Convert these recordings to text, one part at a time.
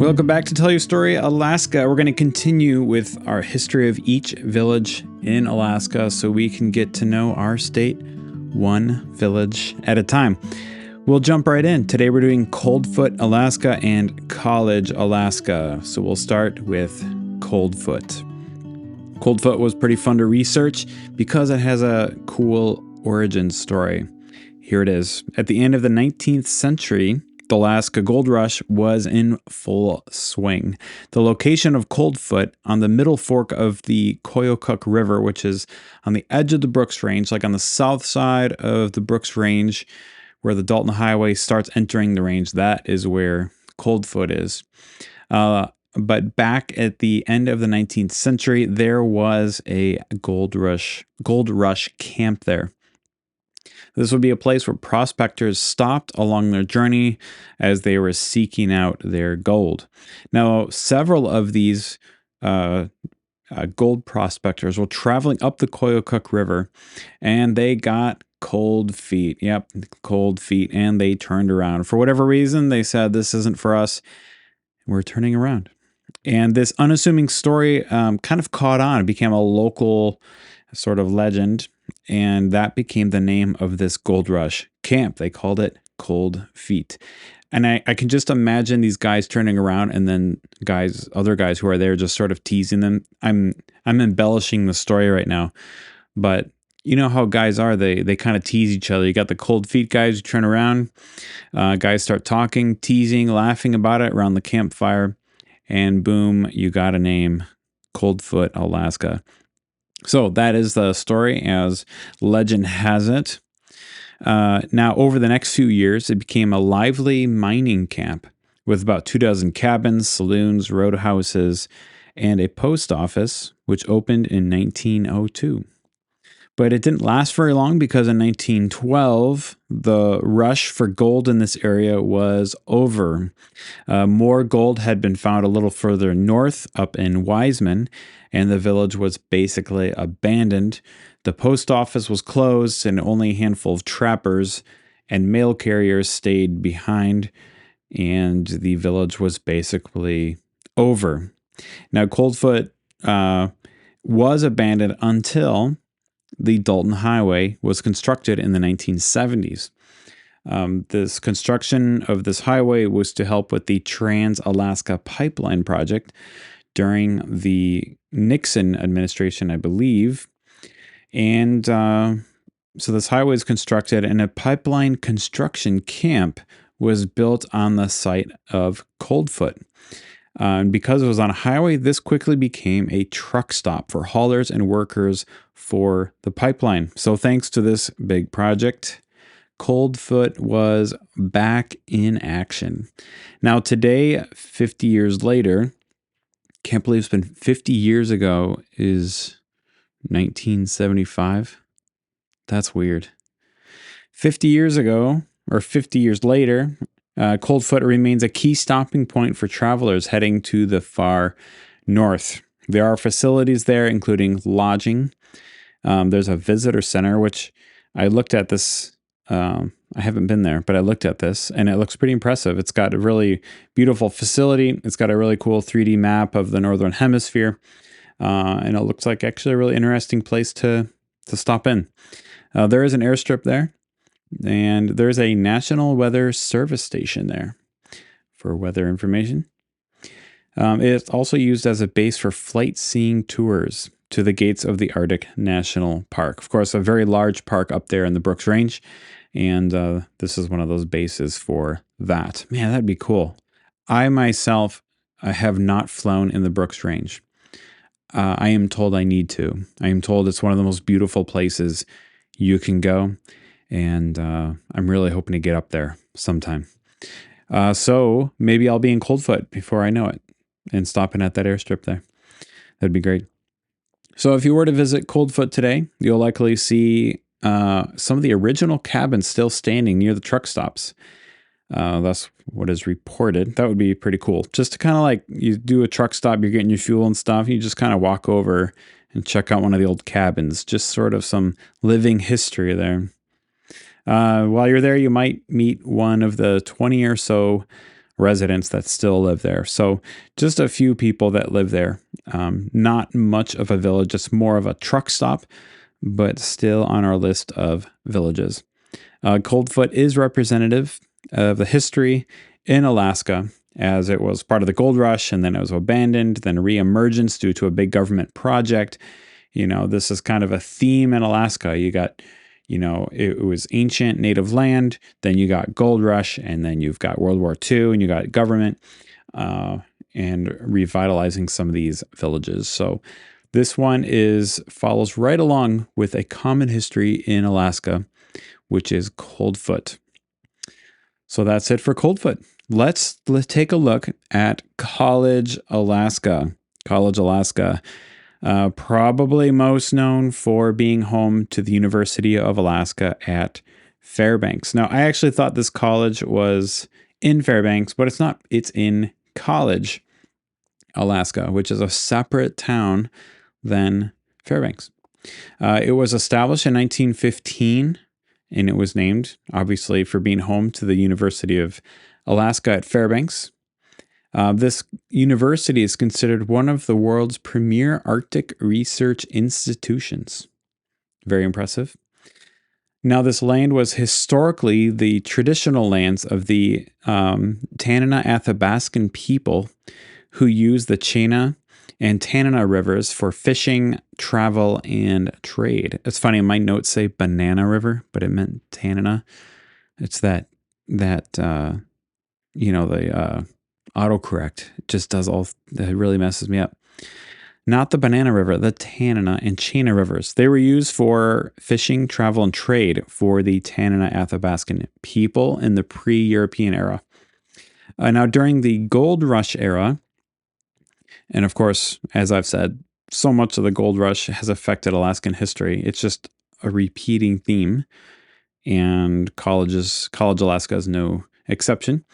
Welcome back to Tell Your Story, Alaska. We're going to continue with our history of each village in Alaska so we can get to know our state one village at a time. We'll jump right in. Today we're doing Coldfoot, Alaska and College, Alaska. So we'll start with Coldfoot. Coldfoot was pretty fun to research because it has a cool origin story. Here it is. At the end of the 19th century, the Alaska Gold Rush was in full swing. The location of Coldfoot on the middle fork of the Koyukuk River, which is on the edge of the Brooks Range, like on the south side of the Brooks Range, where the Dalton Highway starts entering the range, that is where Coldfoot is. But back at the end of the 19th century, there was a gold rush camp there. This would be a place where prospectors stopped along their journey as they were seeking out their gold. Now, several of these gold prospectors were traveling up the Koyukuk River, and they got cold feet. Yep, cold feet, and they turned around. For whatever reason, they said, this isn't for us. We're turning around. And this unassuming story kind of caught on. It became a local sort of legend. And that became the name of this gold rush camp. They called it Cold Feet. And I can just imagine these guys turning around and then other guys who are there just sort of teasing them. I'm embellishing the story right now. But you know how guys are. They kind of tease each other. You got the Cold Feet guys who turn around. Guys start talking, teasing, laughing about it around the campfire. And boom, you got a name. Coldfoot, Alaska. So that is the story as legend has it. Now, over the next few years, it became a lively mining camp with about 24 cabins, saloons, roadhouses, and a post office, which opened in 1902. But it didn't last very long because in 1912, the rush for gold in this area was over. More gold had been found a little further north, up in Wiseman, and the village was basically abandoned. The post office was closed, and only a handful of trappers and mail carriers stayed behind, and the village was basically over. Now, Coldfoot was abandoned until the Dalton Highway was constructed in the 1970s. This construction of this highway was to help with the Trans-Alaska Pipeline project during the Nixon administration, I believe. And so this highway was constructed, and a pipeline construction camp was built on the site of Coldfoot. And because it was on a highway, this quickly became a truck stop for haulers and workers for the pipeline. So thanks to this big project, Coldfoot was back in action. Now today, 50 years later, can't believe it's been 50 years ago, is 1975. That's weird. 50 years ago, or 50 years later, Coldfoot remains a key stopping point for travelers heading to the far north. There are facilities there, including lodging. There's a visitor center, which I looked at this. I haven't been there, but I looked at this, and it looks pretty impressive. It's got a really beautiful facility. It's got a really cool 3D map of the Northern Hemisphere, and it looks like actually a really interesting place to stop in. There is an airstrip there. And there's a National Weather Service station there for weather information. It's also used as a base for flight seeing tours to the gates of the Arctic National Park. Of course, a very large park up there in the Brooks Range. And this is one of those bases for that. Man, that'd be cool. I myself have not flown in the Brooks Range. I am told I need to. I am told it's one of the most beautiful places you can go. And I'm really hoping to get up there sometime. So maybe I'll be in Coldfoot before I know it and stopping at that airstrip there. That'd be great. So if you were to visit Coldfoot today, you'll likely see some of the original cabins still standing near the truck stops. That's what is reported. That would be pretty cool. Just to kind of like, you do a truck stop, you're getting your fuel and stuff, you just kind of walk over and check out one of the old cabins. Just sort of some living history there. While you're there, you might meet one of the 20 or so residents that still live there. So just a few people that live there. Not much of a village, it's more of a truck stop, but still on our list of villages. Coldfoot is representative of the history in Alaska, as it was part of the gold rush, and then it was abandoned, then reemergence due to a big government project. This is kind of a theme in Alaska. You got, it was ancient native land, then you got gold rush, and then you've got World War II, and you got government and revitalizing some of these villages. So this one follows right along with a common history in Alaska, which is Coldfoot. So that's it for Coldfoot. Let's take a look at College, Alaska. College, Alaska, probably most known for being home to the University of Alaska at Fairbanks. Now, I actually thought this college was in Fairbanks, but it's not. It's in College, Alaska, which is a separate town than Fairbanks. It was established in 1915, and it was named, obviously, for being home to the University of Alaska at Fairbanks. This university is considered one of the world's premier Arctic research institutions. Very impressive. Now, this land was historically the traditional lands of the Tanana Athabascan people who used the Chena and Tanana rivers for fishing, travel, and trade. It's funny, my notes say Banana River, but it meant Tanana. It's that the autocorrect just does it really messes me up. Not the Banana River, the Tanana and Chena rivers. They were used for fishing, travel, and trade for the Tanana Athabascan people in the pre-European era. Now, during the Gold Rush era, and of course, as I've said, so much of the Gold Rush has affected Alaskan history. It's just a repeating theme, and College, Alaska is no exception.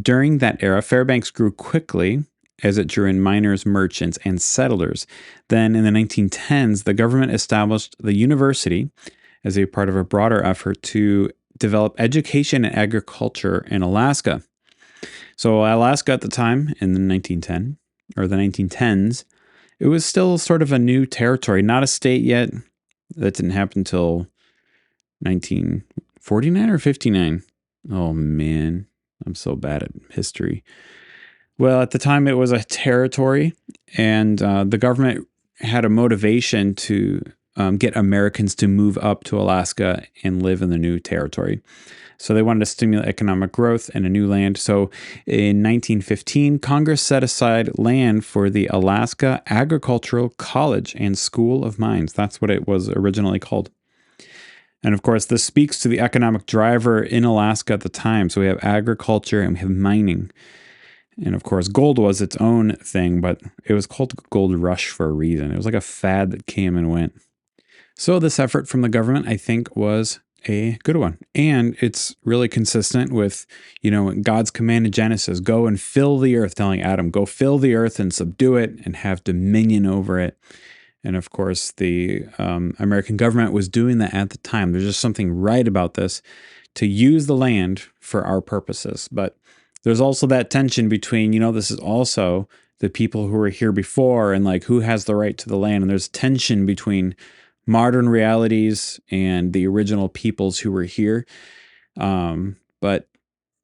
During that era, Fairbanks grew quickly as it drew in miners, merchants, and settlers. Then in the 1910s, the government established the university as a part of a broader effort to develop education and agriculture in Alaska. So Alaska at the time, in the 1910s, it was still sort of a new territory, not a state yet. That didn't happen until 1949 or 59. Oh man, I'm so bad at history. Well, at the time it was a territory, and the government had a motivation to get Americans to move up to Alaska and live in the new territory. So they wanted to stimulate economic growth in a new land. So in 1915, Congress set aside land for the Alaska Agricultural College and School of Mines. That's what it was originally called. And of course, this speaks to the economic driver in Alaska at the time. So we have agriculture and we have mining. And of course, gold was its own thing, but it was called Gold Rush for a reason. It was like a fad that came and went. So this effort from the government, I think, was a good one. And it's really consistent with, God's command in Genesis, go and fill the earth, telling Adam, go fill the earth and subdue it and have dominion over it. And of course, the American government was doing that at the time. There's just something right about this, to use the land for our purposes. But there's also that tension between, this is also the people who were here before and like who has the right to the land. And there's tension between modern realities and the original peoples who were here. But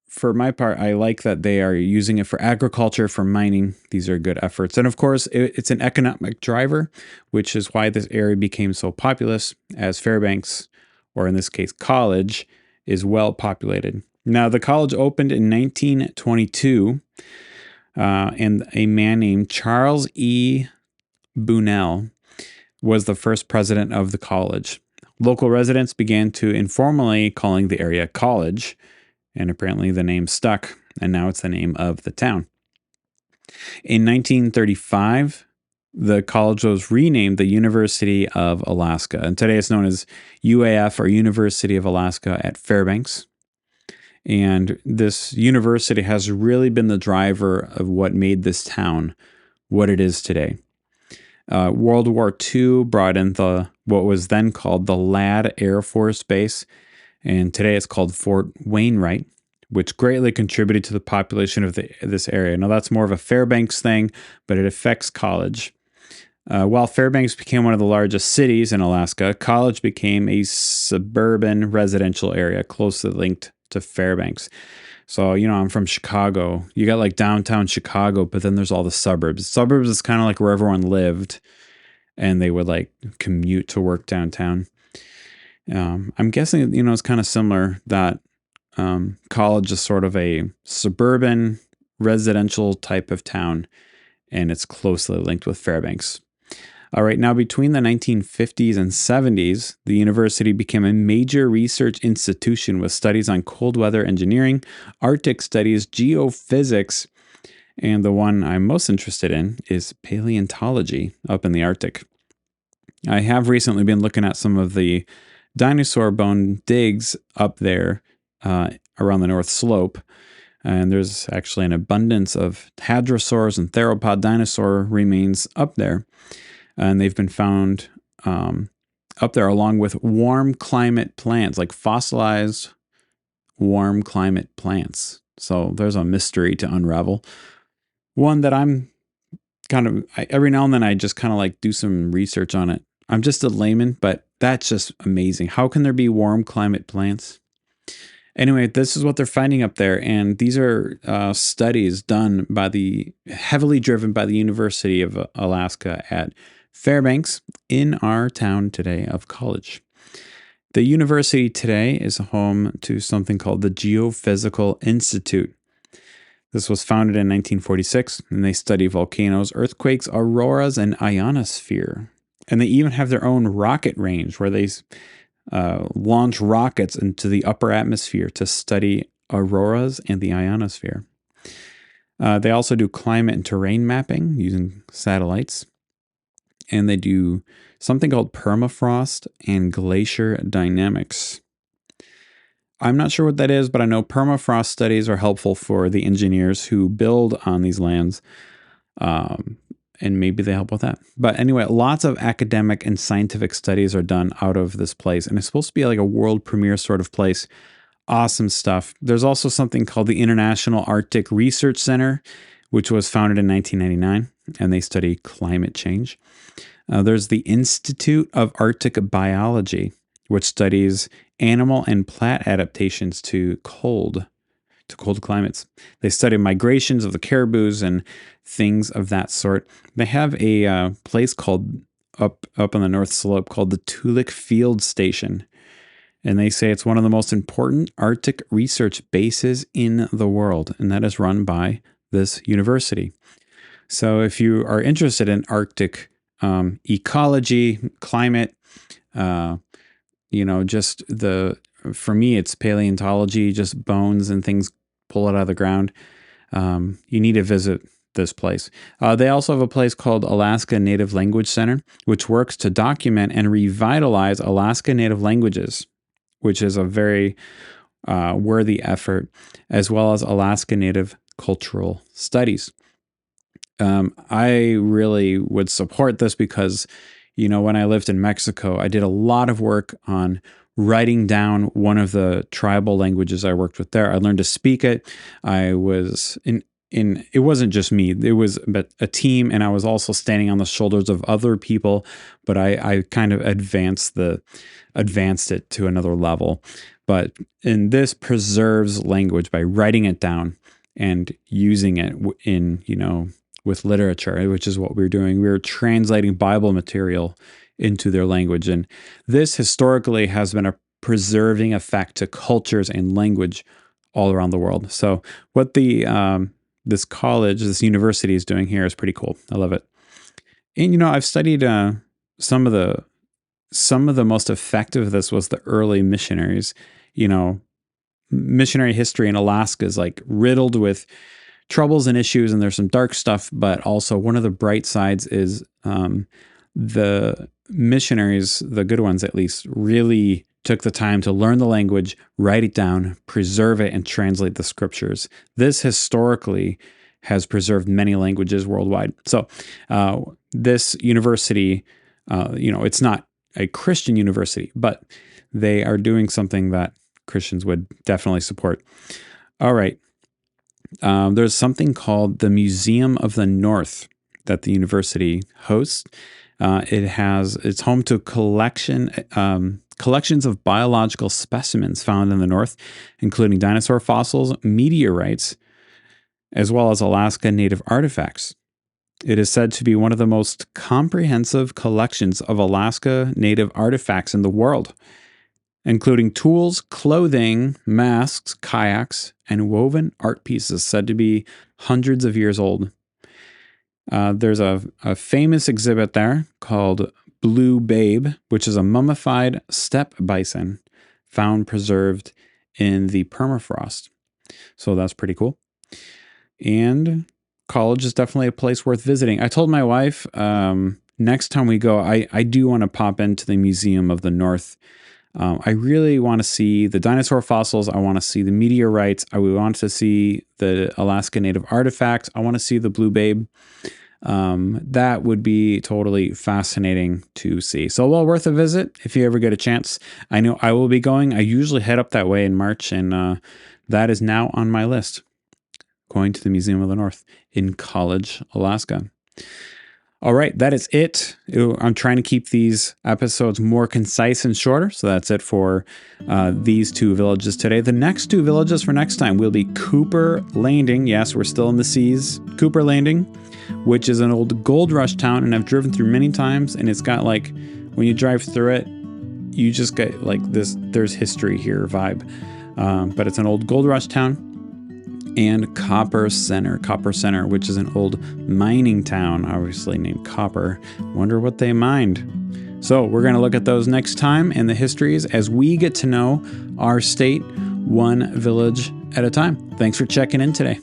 for my part, I like that they are using it for agriculture, for mining. These are good efforts. And of course, it's an economic driver, which is why this area became so populous, as Fairbanks, or in this case, College, is well populated. Now, the college opened in 1922, and a man named Charles E. Bunnell was the first president of the college. Local residents began to informally calling the area College, and apparently the name stuck, and now it's the name of the town. In 1935, the college was renamed the University of Alaska, and today it's known as UAF, or University of Alaska at Fairbanks. And this university has really been the driver of what made this town what it is today. World War II brought in what was then called the Ladd Air Force Base, and today it's called Fort Wainwright. which greatly contributed to the population of this area. Now, that's more of a Fairbanks thing, but it affects College. While Fairbanks became one of the largest cities in Alaska, College became a suburban residential area closely linked to Fairbanks. So, I'm from Chicago. You got like downtown Chicago, but then there's all the suburbs. Suburbs is kind of like where everyone lived, and they would like commute to work downtown. I'm guessing, it's kind of similar that College is sort of a suburban residential type of town, and it's closely linked with Fairbanks. All right, now between the 1950s and 70s, the university became a major research institution with studies on cold weather engineering, Arctic studies, geophysics, and the one I'm most interested in is paleontology up in the Arctic. I have recently been looking at some of the dinosaur bone digs up there around the North Slope, and there's actually an abundance of hadrosaurs and theropod dinosaur remains up there. And they've been found up there along with warm climate plants, like fossilized warm climate plants. So there's a mystery to unravel. One that I'm every now and then I just kind of like do some research on it. I'm just a layman, but that's just amazing. How can there be warm climate plants? Anyway, this is what they're finding up there. And these are studies done heavily driven by the University of Alaska at Fairbanks in our town today of College. The university today is home to something called the Geophysical Institute. This was founded in 1946, and they study volcanoes, earthquakes, auroras, and ionosphere. And they even have their own rocket range where they launch rockets into the upper atmosphere to study auroras and the ionosphere. They also do climate and terrain mapping using satellites. And they do something called permafrost and glacier dynamics. I'm not sure what that is, but I know permafrost studies are helpful for the engineers who build on these lands, and maybe they help with that. But anyway, lots of academic and scientific studies are done out of this place, and it's supposed to be like a world premiere sort of place. Awesome stuff. There's also something called the International Arctic Research Center, which was founded in 1999, and they study climate change. There's the Institute of Arctic Biology, which studies animal and plant adaptations to cold climates. They study migrations of the caribous and things of that sort. They have a place called up on the North Slope called the Toolik Field Station, and they say it's one of the most important Arctic research bases in the world, and that is run by this university. So if you are interested in Arctic ecology, climate, for me, it's paleontology, just bones and things pull it out of the ground. You need to visit this place. They also have a place called Alaska Native Language Center, which works to document and revitalize Alaska Native languages, which is a very worthy effort, as well as Alaska Native cultural studies. I really would support this because, when I lived in Mexico, I did a lot of work on writing down one of the tribal languages I worked with there. I learned to speak it. I was it wasn't just me, it was a team, and I was also standing on the shoulders of other people, but I kind of advanced it to another level. And this preserves language by writing it down and using it in, with literature, which is what we were doing. We were translating Bible material into their language. And this historically has been a preserving effect to cultures and language all around the world. So what this university is doing here is pretty cool. I love it. And, I've studied some of the most effective of this was the early missionaries. Missionary history in Alaska is like riddled with troubles and issues, and there's some dark stuff, but also one of the bright sides is the missionaries, the good ones at least, really took the time to learn the language, write it down, preserve it, and translate the scriptures. This historically has preserved many languages worldwide. So this university, it's not a Christian university, but they are doing something that Christians would definitely support. All right. There's something called the Museum of the North that the university hosts. It's home to collections of biological specimens found in the North, including dinosaur fossils, meteorites, as well as Alaska native artifacts. It is said to be one of the most comprehensive collections of Alaska native artifacts in the world, including tools, clothing, masks, kayaks, and woven art pieces said to be hundreds of years old. There's a famous exhibit there called Blue Babe, which is a mummified steppe bison found preserved in the permafrost. So that's pretty cool. And college is definitely a place worth visiting. I told my wife next time we go, I do want to pop into the Museum of the North. I really want to see the dinosaur fossils. I want to see the meteorites. I want to see the Alaska native artifacts. I want to see the Blue Babe. That would be totally fascinating to see. So well worth a visit if you ever get a chance. I know I will be going. I usually head up that way in March, and that is now on my list. Going to the Museum of the North in College, Alaska. All right, that is it. I'm trying to keep these episodes more concise and shorter, so that's it for these two villages today. The next two villages for next time will be Cooper Landing. Yes, we're still in the seas. Cooper Landing, which is an old gold rush town, and I've driven through many times, and it's got like, when you drive through it, you just get like this, there's history here vibe. But it's an old gold rush town. And Copper Center, which is an old mining town, obviously named Copper. Wonder what they mined. So we're going to look at those next time and the histories as we get to know our state one village at a time. Thanks for checking in today.